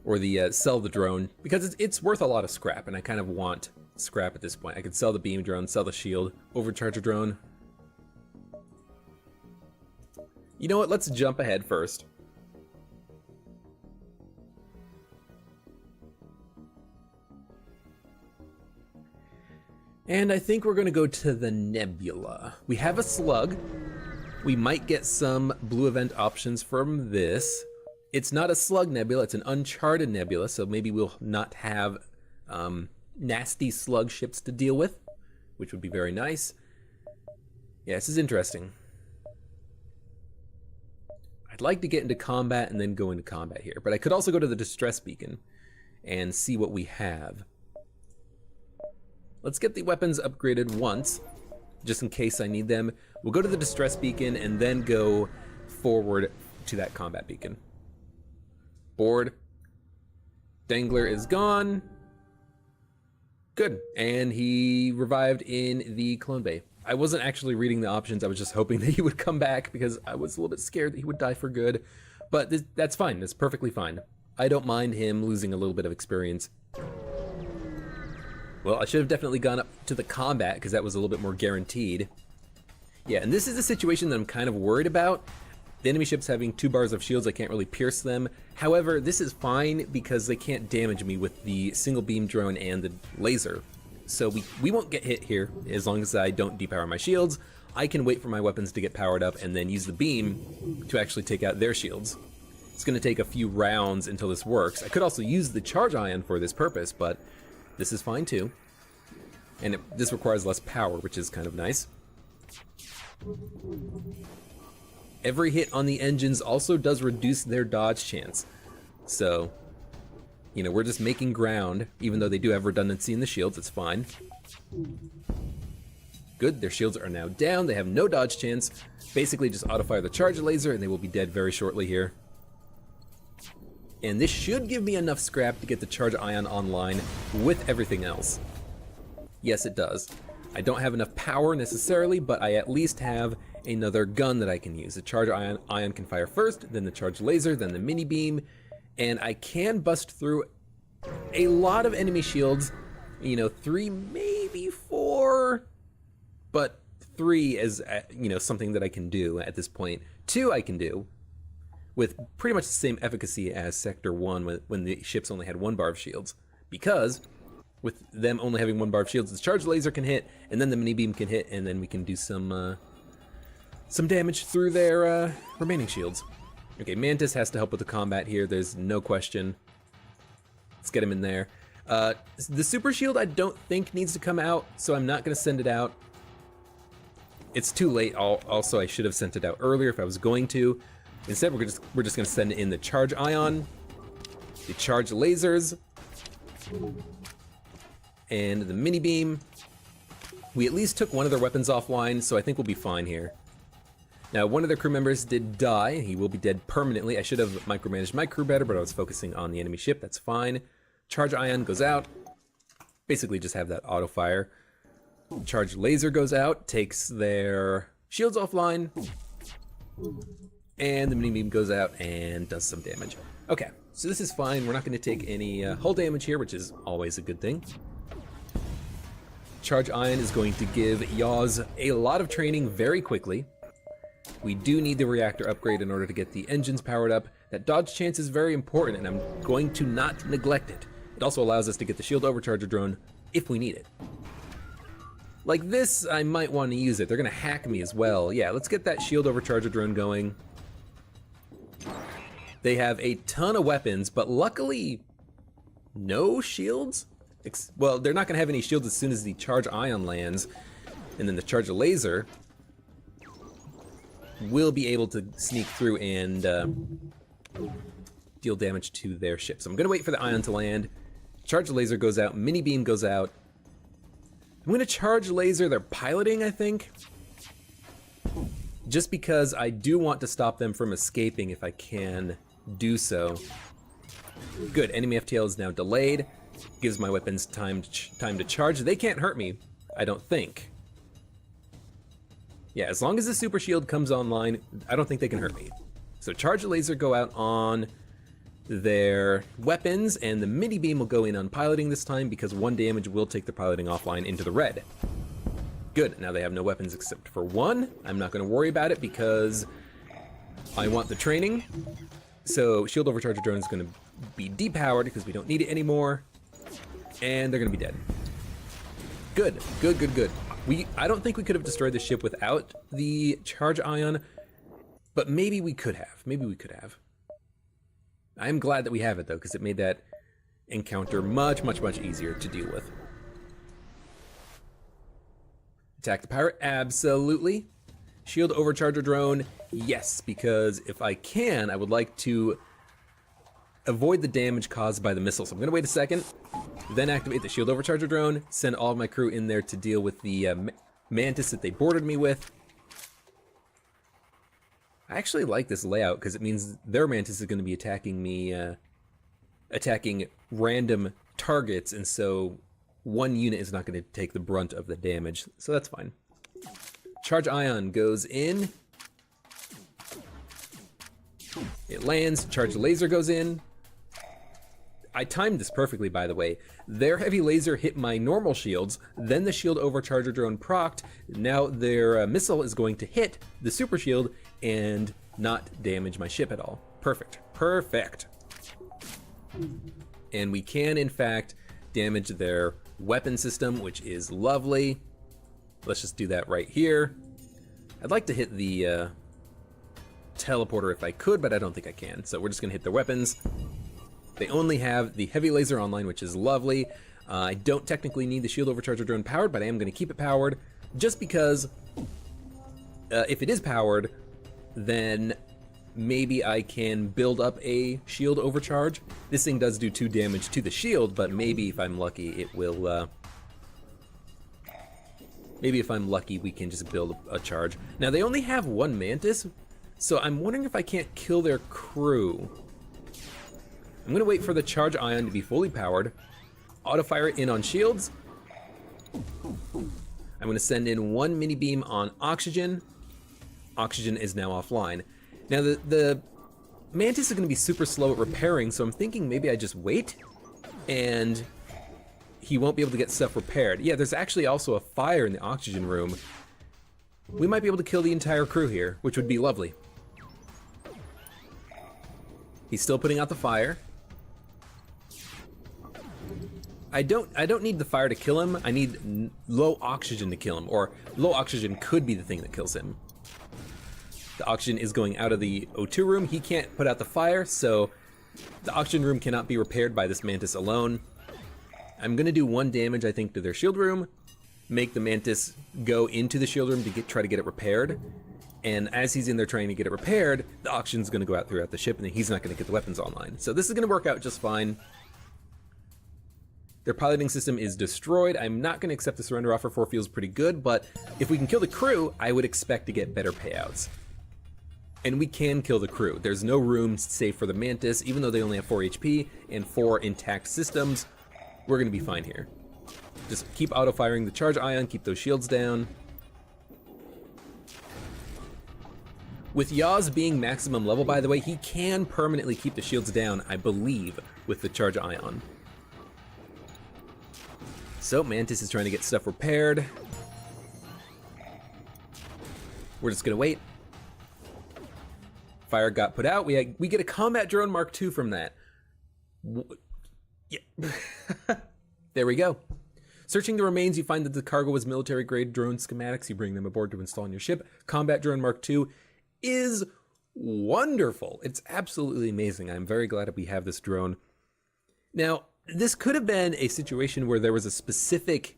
Or the sell the drone, because it's worth a lot of scrap, and I kind of want scrap at this point. I could sell the beam drone, sell the shield, overcharger drone. You know what, let's jump ahead first. And I think we're gonna go to the Nebula. We have a slug. We might get some blue event options from this. It's not a slug nebula, it's an uncharted nebula, so maybe we'll not have nasty slug ships to deal with, which would be very nice. Yeah, this is interesting. I'd like to get into combat and then go into combat here, but I could also go to the distress beacon and see what we have. Let's get the weapons upgraded once, just in case I need them. We'll go to the distress beacon and then go forward to that combat beacon. Board. Dangler is gone. Good, and he revived in the clone bay. I wasn't actually reading the options, I was just hoping that he would come back because I was a little bit scared that he would die for good. But that's fine, that's perfectly fine. I don't mind him losing a little bit of experience. Well, I should have definitely gone up to the combat because that was a little bit more guaranteed. Yeah, and this is a situation that I'm kind of worried about. The enemy ships having 2 bars of shields, I can't really pierce them. However, this is fine because they can't damage me with the single beam drone and the laser. So we won't get hit here as long as I don't depower my shields. I can wait for my weapons to get powered up and then use the beam to actually take out their shields. It's going to take a few rounds until this works. I could also use the charge ion for this purpose, but this is fine too. And this requires less power, which is kind of nice. Every hit on the engines also does reduce their dodge chance. So, you know, we're just making ground, even though they do have redundancy in the shields, it's fine. Good, their shields are now down, they have no dodge chance. Basically just auto-fire the charge laser and they will be dead very shortly here. And this should give me enough scrap to get the charge ion online with everything else. Yes, it does. I don't have enough power necessarily, but I at least have another gun that I can use. The charge ion can fire first, then the charge laser, then the mini beam, and I can bust through a lot of enemy shields. You know, 3, maybe 4, but 3 is, you know, something that I can do at this point. 2 I can do with pretty much the same efficacy as Sector 1 when the ships only had 1 bar of shields, because with them only having 1 bar of shields, the charge laser can hit, and then the mini beam can hit, and then we can do some damage through their remaining shields. Okay, Mantis has to help with the combat here, there's no question. Let's get him in there. The super shield I don't think needs to come out, so I'm not going to send it out. It's too late. Also, I should have sent it out earlier if I was going to. Instead, we're just going to send in the charge ion, the charge lasers, and the mini beam. We at least took one of their weapons offline, so I think we'll be fine here. Now, one of their crew members did die. He will be dead permanently. I should have micromanaged my crew better, but I was focusing on the enemy ship. That's fine. Charge ion goes out. Basically just have that auto fire. Charge laser goes out, takes their shields offline. And the mini beam goes out and does some damage. Okay, so this is fine. We're not going to take any hull damage here, which is always a good thing. Charge ion is going to give Yaws a lot of training very quickly. We do need the reactor upgrade in order to get the engines powered up. That dodge chance is very important, and I'm going to not neglect it. It also allows us to get the shield overcharger drone if we need it. Like this, I might want to use it. They're gonna hack me as well. Yeah, let's get that shield overcharger drone going. They have a ton of weapons, but luckily, no shields? Well, they're not gonna have any shields as soon as the charge ion lands, and then the charge laser will be able to sneak through and deal damage to their ship. So I'm gonna wait for the ion to land. Charge laser goes out, mini beam goes out. I'm gonna charge laser their piloting, I think. Just because I do want to stop them from escaping if I can do so. Good, enemy FTL is now delayed. Gives my weapons time to charge. They can't hurt me, I don't think. Yeah, as long as the super shield comes online, I don't think they can hurt me. So charge laser go out on their weapons, and the mini beam will go in on piloting this time because 1 damage will take the piloting offline into the red. Good, now they have no weapons except for 1. I'm not going to worry about it because I want the training. So shield overcharger drone is going to be depowered because we don't need it anymore, and they're going to be dead. Good, good, good, good. I don't think we could have destroyed the ship without the charge ion, but maybe we could have. Maybe we could have. I'm glad that we have it though, because it made that encounter much, much, much easier to deal with. Attack the pirate, absolutely. Shield overcharger drone, yes, because if I can, I would like to avoid the damage caused by the missile. So I'm gonna wait a second, then activate the shield overcharger drone, send all of my crew in there to deal with the mantis that they boarded me with. I actually like this layout because it means their mantis is going to be attacking me, attacking random targets, and so 1 unit is not going to take the brunt of the damage, so that's fine. Charge ion goes in. It lands, charge laser goes in. I timed this perfectly, by the way. Their heavy laser hit my normal shields, then the shield overcharger drone procced. Now their missile is going to hit the super shield and not damage my ship at all. Perfect, perfect. And we can, in fact, damage their weapon system, which is lovely. Let's just do that right here. I'd like to hit the teleporter if I could, but I don't think I can. So we're just gonna hit their weapons. They only have the heavy laser online, which is lovely. I don't technically need the shield overcharger drone powered, but I am going to keep it powered just because if it is powered, then maybe I can build up a shield overcharge. This thing does do 2 damage to the shield, but maybe if I'm lucky, it will... maybe if I'm lucky, we can just build a charge. Now, they only have 1 mantis, so I'm wondering if I can't kill their crew. I'm gonna wait for the charge ion to be fully powered, auto fire it in on shields. I'm gonna send in 1 mini beam on oxygen. Oxygen is now offline. Now the mantis is gonna be super slow at repairing, so I'm thinking maybe I just wait and he won't be able to get stuff repaired. Yeah, there's actually also a fire in the oxygen room. We might be able to kill the entire crew here, which would be lovely. He's still putting out the fire. I don't need the fire to kill him. I need low oxygen to kill him, or low oxygen could be the thing that kills him. The oxygen is going out of the O2 room. He can't put out the fire, so the oxygen room cannot be repaired by this mantis alone. I'm gonna do 1 damage, I think, to their shield room, make the mantis go into the shield room to try to get it repaired. And as he's in there trying to get it repaired, the oxygen's gonna go out throughout the ship, and then he's not gonna get the weapons online. So this is gonna work out just fine. Their piloting system is destroyed. I'm not going to accept the surrender offer. 4 feels pretty good, but if we can kill the crew, I would expect to get better payouts. And we can kill the crew. There's no room safe for the mantis, even though they only have 4 HP and 4 intact systems. We're going to be fine here. Just keep auto-firing the charge ion, keep those shields down. With Yaz being maximum level, by the way, he can permanently keep the shields down, I believe, with the charge ion. So Mantis is trying to get stuff repaired. We're just gonna wait. Fire got put out. We get a combat drone Mark II from that. Yeah. There we go. Searching the remains, you find that the cargo was military-grade drone schematics. You bring them aboard to install on your ship. Combat Drone Mark II is wonderful. It's absolutely amazing. I'm very glad that we have this drone. Now, this could have been a situation where there was a specific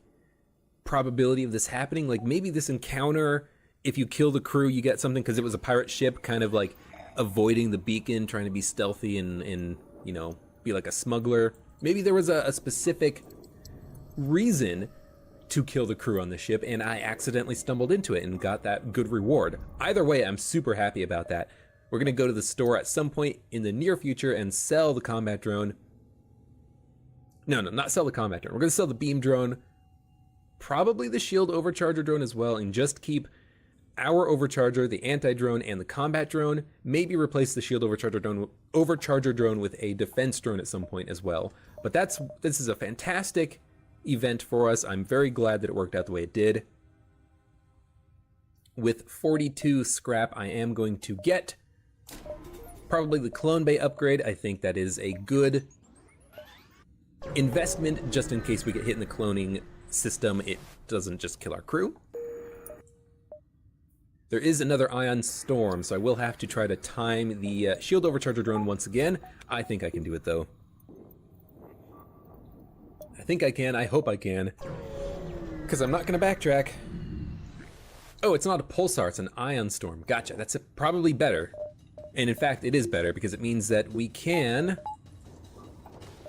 probability of this happening. Like maybe this encounter, if you kill the crew, you get something because it was a pirate ship, kind of like avoiding the beacon, trying to be stealthy and you know, be like a smuggler. Maybe there was a specific reason to kill the crew on the ship, and I accidentally stumbled into it and got that good reward. Either way, I'm super happy about that. We're gonna go to the store at some point in the near future and sell the combat drone. No, not sell the combat drone. We're gonna sell the beam drone, probably the shield overcharger drone as well, and just keep our overcharger, the anti-drone, and the combat drone. Maybe replace the shield overcharger drone with a defense drone at some point as well. But this is a fantastic event for us. I'm very glad that it worked out the way it did. With 42 scrap, I am going to get probably the Clone Bay upgrade. I think that is a good investment just in case we get hit in the cloning system. It doesn't just kill our crew. There is another ion storm, so I will have to try to time the shield overcharger drone once again. I think I can do it though. I think I can, I hope I can, because I'm not going to backtrack. Oh, it's not a pulsar, it's an ion storm. Gotcha, that's probably better. And in fact, it is better because it means that we can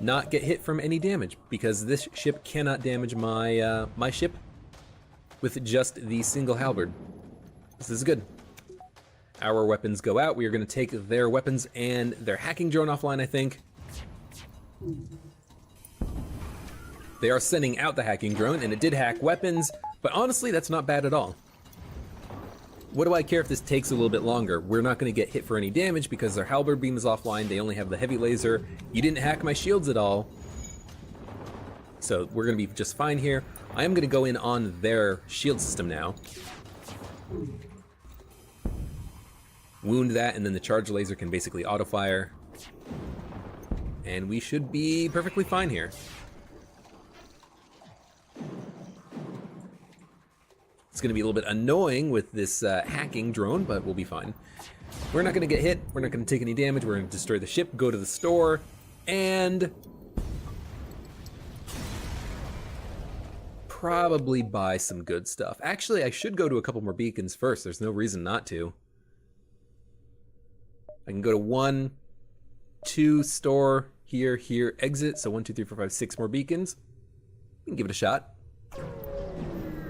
not get hit from any damage, because this ship cannot damage my my ship with just the single halberd. This is good. Our weapons go out. We are going to take their weapons and their hacking drone offline, I think. They are sending out the hacking drone, and it did hack weapons, but honestly, that's not bad at all. What do I care if this takes a little bit longer? We're not going to get hit for any damage because their halberd beam is offline. They only have the heavy laser. You didn't hack my shields at all. So we're going to be just fine here. I am going to go in on their shield system now. Wound that, and then the charge laser can basically auto-fire. And we should be perfectly fine here. It's going to be a little bit annoying with this hacking drone, but we'll be fine. We're not going to get hit. We're not going to take any damage. We're going to destroy the ship, go to the store, and probably buy some good stuff. Actually, I should go to a couple more beacons first. There's no reason not to. I can go to 1, 2, store, here, exit. So 1, 2, 3, 4, 5, 6 more beacons. We can give it a shot.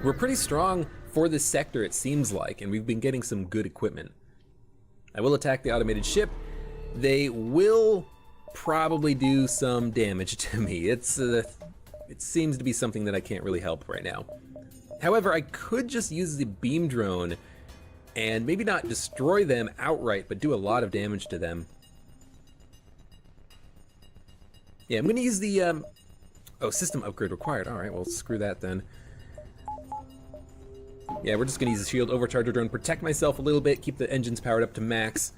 We're pretty strong for this sector, it seems like, and we've been getting some good equipment. I will attack the automated ship. They will probably do some damage to me. It seems to be something that I can't really help right now. However, I could just use the beam drone and maybe not destroy them outright, but do a lot of damage to them. Yeah, I'm gonna use the, oh, system upgrade required. All right, well, screw that then. Yeah, we're just gonna use the shield overcharger drone, protect myself a little bit, keep the engines powered up to max.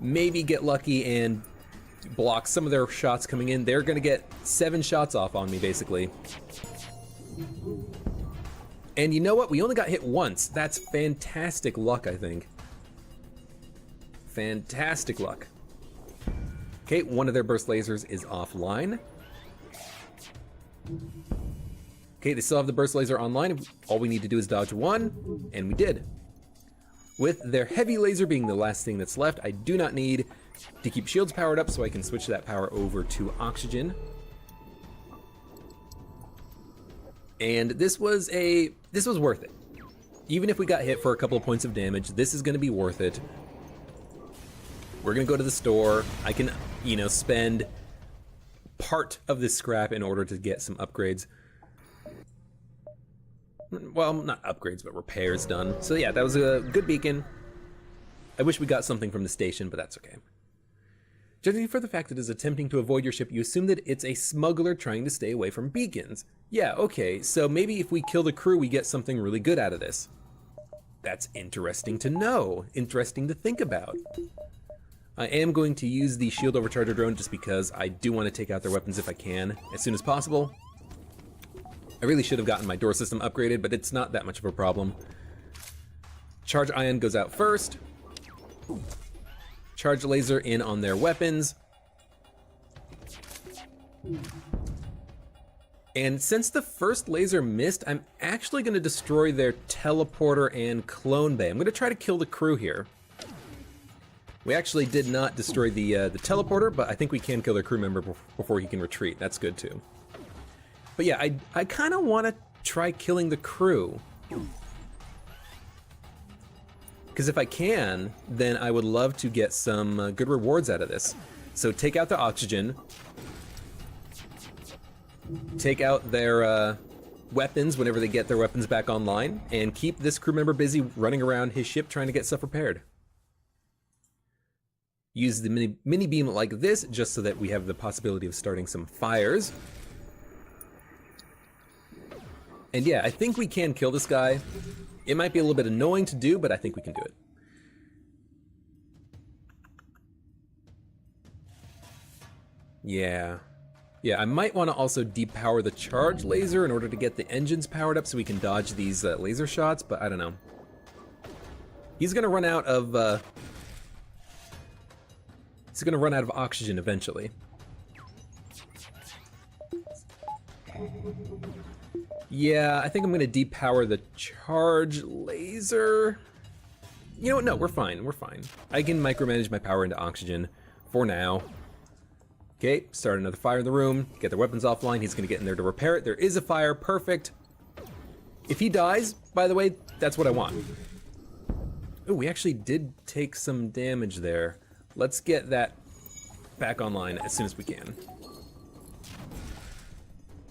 Maybe get lucky and block some of their shots coming in. They're gonna get 7 shots off on me, basically. And you know what? We only got hit once. That's fantastic luck, I think. Fantastic luck. Okay, one of their burst lasers is offline. Okay, they still have the burst laser online. All we need to do is dodge 1, and we did. With their heavy laser being the last thing that's left, I do not need to keep shields powered up, so I can switch that power over to oxygen. And this was worth it. Even if we got hit for a couple of points of damage, this is gonna be worth it. We're gonna go to the store. I can, you know, spend part of this scrap in order to get some upgrades. Well, not upgrades, but repairs done. So yeah, that was a good beacon. I wish we got something from the station, but that's okay. Judging for the fact that it is attempting to avoid your ship, you assume that it's a smuggler trying to stay away from beacons. Yeah, okay, so maybe if we kill the crew, we get something really good out of this. That's interesting to know, interesting to think about. I am going to use the shield overcharger drone just because I do want to take out their weapons if I can, as soon as possible. I really should have gotten my door system upgraded, but it's not that much of a problem. Charge ion goes out first. Charge laser in on their weapons. And since the first laser missed, I'm actually going to destroy their teleporter and clone bay. I'm going to try to kill the crew here. We actually did not destroy the teleporter, but I think we can kill their crew member before he can retreat. That's good too. But yeah, I kind of want to try killing the crew. Because if I can, then I would love to get some good rewards out of this. So take out the oxygen. Take out their weapons whenever they get their weapons back online. And keep this crew member busy running around his ship trying to get stuff repaired. Use the mini beam like this just so that we have the possibility of starting some fires. And yeah, I think we can kill this guy. It might be a little bit annoying to do, but I think we can do it. Yeah. Yeah, I might want to also depower the charge laser in order to get the engines powered up so we can dodge these laser shots, but I don't know. He's gonna run out of oxygen eventually. Yeah, I think I'm gonna depower the charge laser. You know what, no, we're fine, we're fine. I can micromanage my power into oxygen for now. Okay, start another fire in the room, get their weapons offline, he's gonna get in there to repair it. There is a fire, perfect. If he dies, by the way, that's what I want. Oh, we actually did take some damage there. Let's get that back online as soon as we can.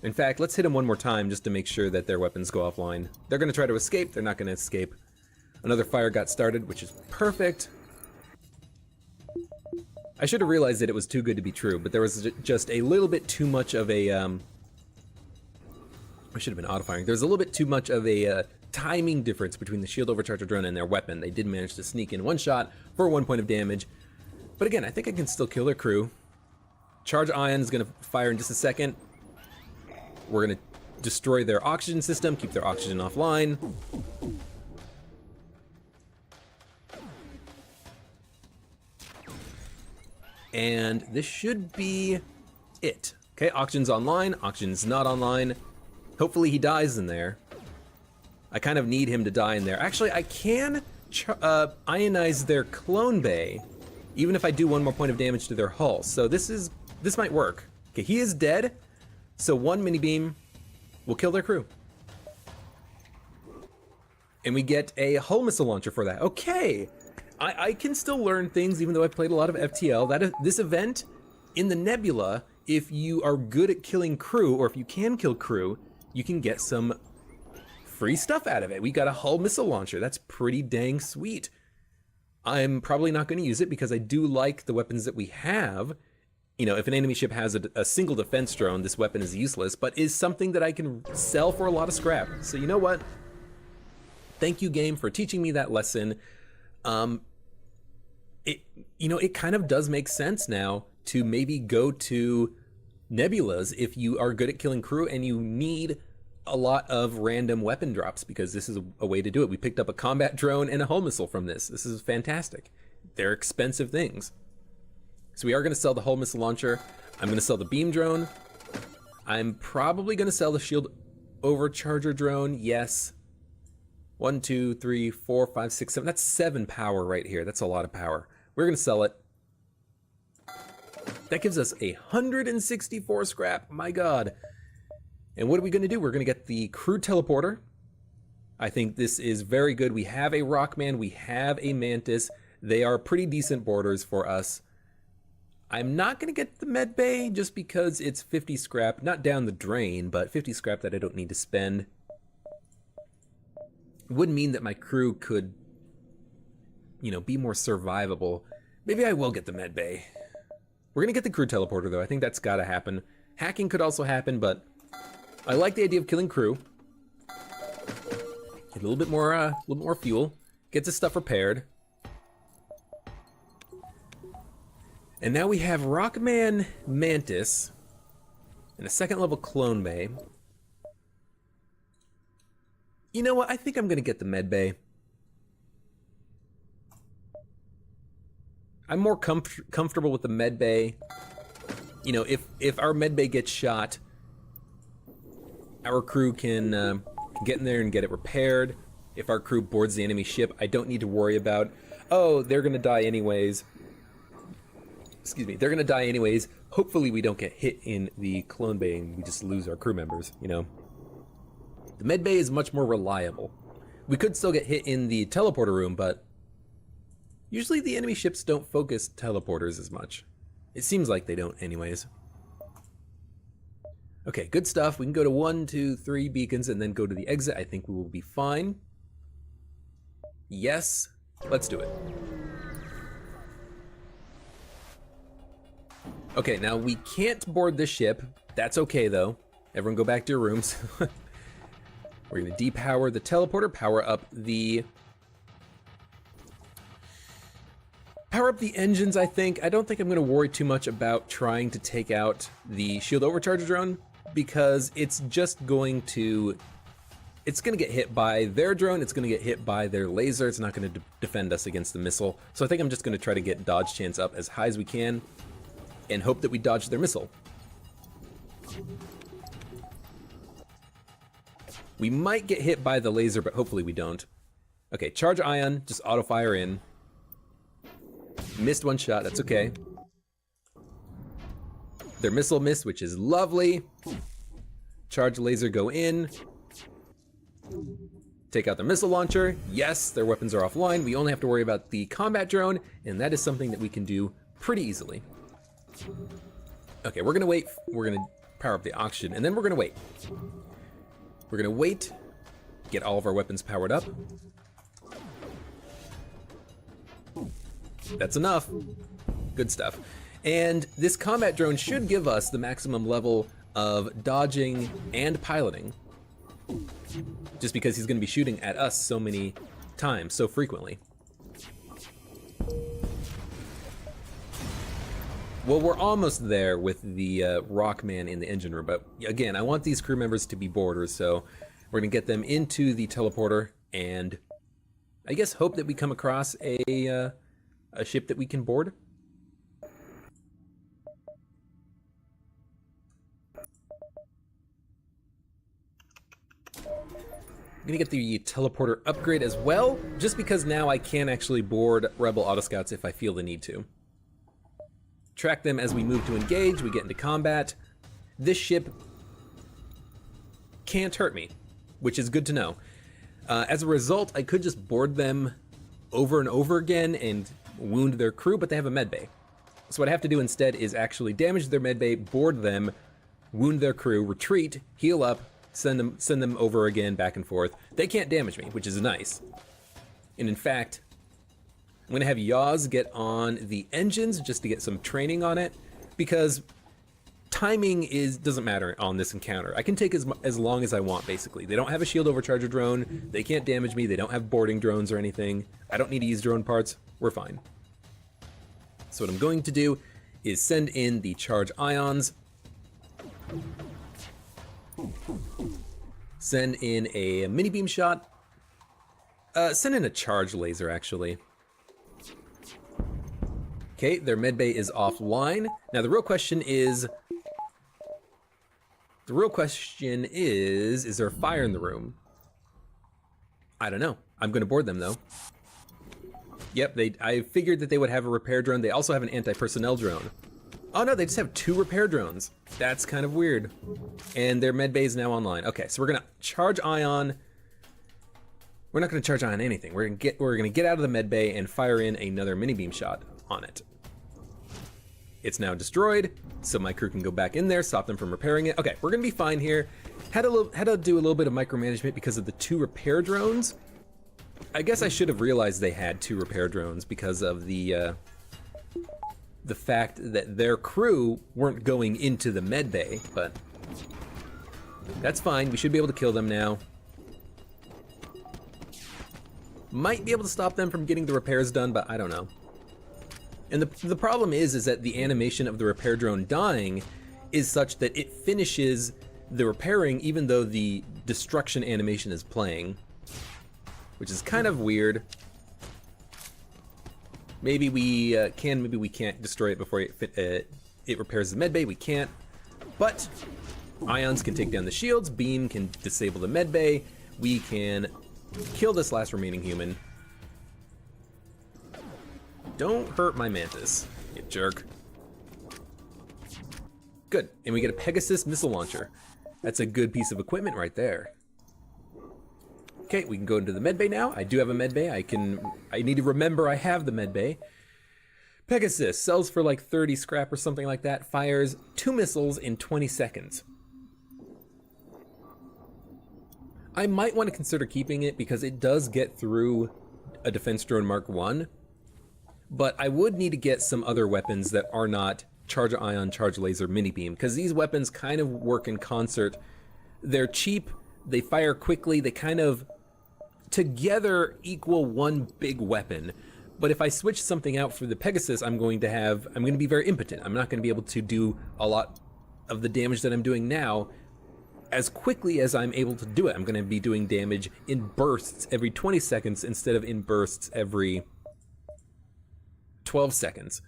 In fact, let's hit them one more time just to make sure that their weapons go offline. They're gonna try to escape, they're not gonna escape. Another fire got started, which is perfect. I should have realized that it was too good to be true, but there was just a little bit too much of a, I should have been auto-firing. There's a little bit too much of a timing difference between the shield overcharger drone and their weapon. They did manage to sneak in one shot for 1 point of damage. But again, I think I can still kill their crew. Charge ion is gonna fire in just a second. We're gonna destroy their oxygen system, keep their oxygen offline. And this should be it. Okay, oxygen's online, oxygen's not online. Hopefully he dies in there. I kind of need him to die in there. Actually, I can ionize their clone bay, even if I do 1 more point of damage to their hull. So this might work. Okay, he is dead. So 1 mini beam will kill their crew. And we get a hull missile launcher for that. Okay, I can still learn things even though I've played a lot of FTL. This event in the nebula, if you are good at killing crew, or if you can kill crew, you can get some free stuff out of it. We got a hull missile launcher. That's pretty dang sweet. I'm probably not going to use it because I do like the weapons that we have. You know, if an enemy ship has a single defense drone, this weapon is useless, but is something that I can sell for a lot of scrap. So you know what? Thank you, game, for teaching me that lesson. It kind of does make sense now to maybe go to nebulas if you are good at killing crew and you need a lot of random weapon drops, because this is a way to do it. We picked up a combat drone and a hull missile from this. This is fantastic. They're expensive things. So we are going to sell the hull missile launcher. I'm going to sell the beam drone. I'm probably going to sell the shield overcharger drone. Yes. 1, 2, 3, 4, 5, 6, 7. That's 7 power right here. That's a lot of power. We're going to sell it. That gives us 164 scrap. My God. And what are we going to do? We're going to get the crew teleporter. I think this is very good. We have a Rockman. We have a Mantis. They are pretty decent boarders for us. I'm not going to get the Medbay just because it's 50 scrap. Not down the drain, but 50 scrap that I don't need to spend. It would mean that my crew could, be more survivable. Maybe I will get the Medbay. We're going to get the crew teleporter, though. I think that's got to happen. Hacking could also happen, but I like the idea of killing crew. Get a little bit more fuel. Get this stuff repaired. And now we have Rockman Mantis and a second level Clone Bay. You know what? I think I'm going to get the Medbay. I'm more comfortable with the Medbay. You know, if our Medbay gets shot, our crew can get in there and get it repaired. If our crew boards the enemy ship, I don't need to worry about, oh, they're going to die anyways. Excuse me, they're going to die anyways. Hopefully we don't get hit in the Clone Bay and we just lose our crew members, you know. The Medbay is much more reliable. We could still get hit in the teleporter room, but usually the enemy ships don't focus teleporters as much. It seems like they don't anyways. Okay, good stuff. We can go to 1, 2, 3 beacons and then go to the exit. I think we will be fine. Yes, let's do it. Okay, now we can't board this ship. That's okay though. Everyone go back to your rooms. We're gonna depower the teleporter, power up the engines, I think. I don't think I'm gonna worry too much about trying to take out the shield overcharger drone because it's just going to, it's gonna get hit by their drone, it's gonna get hit by their laser, it's not gonna defend us against the missile. So I think I'm just gonna try to get dodge chance up as high as we can and hope that we dodge their missile. We might get hit by the laser, but hopefully we don't. Okay, charge ion, just auto fire in. Missed one shot, that's okay. Their missile missed, which is lovely. Charge laser, go in. Take out the missile launcher. Yes, their weapons are offline. We only have to worry about the combat drone, and that is something that we can do pretty easily. Okay, we're gonna wait. We're gonna power up the oxygen, and then we're gonna wait. We're gonna wait, get all of our weapons powered up. That's enough. Good stuff. And this combat drone should give us the maximum level of dodging and piloting, just because he's gonna be shooting at us so many times, so frequently. Well, we're almost there with the Rockman in the engine room, but again, I want these crew members to be boarders, so we're gonna get them into the teleporter and I guess hope that we come across a ship that we can board. I'm gonna get the teleporter upgrade as well, just because now I can actually board Rebel Autoscouts if I feel the need to. Track them as we move to engage, we get into combat. This ship can't hurt me, which is good to know. As a result, I could just board them over and over again and wound their crew, but they have a medbay. So what I have to do instead is actually damage their medbay, board them, wound their crew, retreat, heal up, send them over again, back and forth. They can't damage me, which is nice. And in fact, I'm gonna have Yaz get on the engines just to get some training on it, because timing doesn't matter on this encounter. I can take as long as I want, basically. They don't have a shield overcharger drone, they can't damage me, they don't have boarding drones or anything. I don't need to use drone parts, we're fine. So what I'm going to do is send in the charge ions, send in a mini beam shot, send in a charge laser actually. Okay, their medbay is offline. Now the real question is there fire in the room? I don't know. I'm gonna board them though. Yep, I figured that they would have a repair drone. They also have an anti-personnel drone. Oh no, they just have 2 repair drones. That's kind of weird. And their medbay is now online. Okay, so we're gonna charge ion. We're not gonna charge ion anything. We're gonna get out of the medbay and fire in another mini beam shot on it. It's now destroyed, so my crew can go back in there, stop them from repairing it. Okay, we're gonna be fine here. Had to do a little bit of micromanagement because of the 2 repair drones. I guess I should have realized they had 2 repair drones because of the fact that their crew weren't going into the medbay, but that's fine. We should be able to kill them now. Might be able to stop them from getting the repairs done, but I don't know. And the problem is that the animation of the repair drone dying is such that it finishes the repairing even though the destruction animation is playing, which is kind of weird. Maybe we can, maybe we can't destroy it before it repairs the medbay. We can't, but ions can take down the shields, beam can disable the medbay, we can kill this last remaining human. Don't hurt my mantis, you jerk. Good, and we get a Pegasus missile launcher. That's a good piece of equipment right there. Okay, we can go into the medbay now. I do have a medbay. I need to remember I have the medbay. Pegasus sells for like 30 scrap or something like that. Fires 2 missiles in 20 seconds. I might want to consider keeping it because it does get through a defense drone Mark 1. But I would need to get some other weapons that are not charge ion, charge laser, mini beam, because these weapons kind of work in concert. They're cheap, they fire quickly, they kind of together equal one big weapon. But if I switch something out for the Pegasus, I'm going to be very impotent. I'm not going to be able to do a lot of the damage that I'm doing now as quickly as I'm able to do it. I'm going to be doing damage in bursts every 20 seconds instead of in bursts every 12 seconds.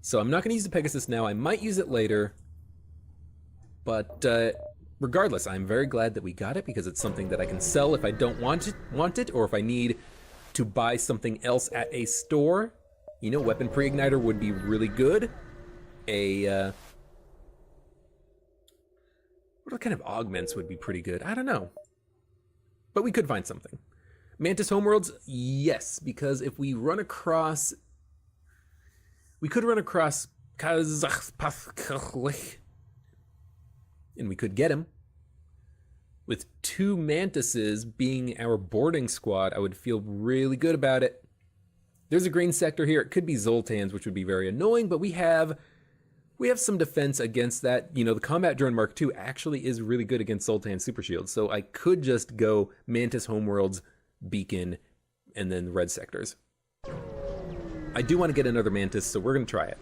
So I'm not going to use the Pegasus now. I might use it later. But regardless, I'm very glad that we got it because it's something that I can sell if I don't want it, or if I need to buy something else at a store. You know, weapon pre-igniter would be really good. What kind of augments would be pretty good? I don't know. But we could find something. Mantis Homeworlds, yes, because if we run across... We could run across Kazakh, and we could get him. With 2 Mantises being our boarding squad, I would feel really good about it. There's a green sector here. It could be Zoltans, which would be very annoying, but we have some defense against that. You know, the Combat Drone Mark II actually is really good against Zoltan Super Shield, so I could just go Mantis Homeworlds, Beacon, and then red sectors. I do want to get another Mantis, so we're going to try it.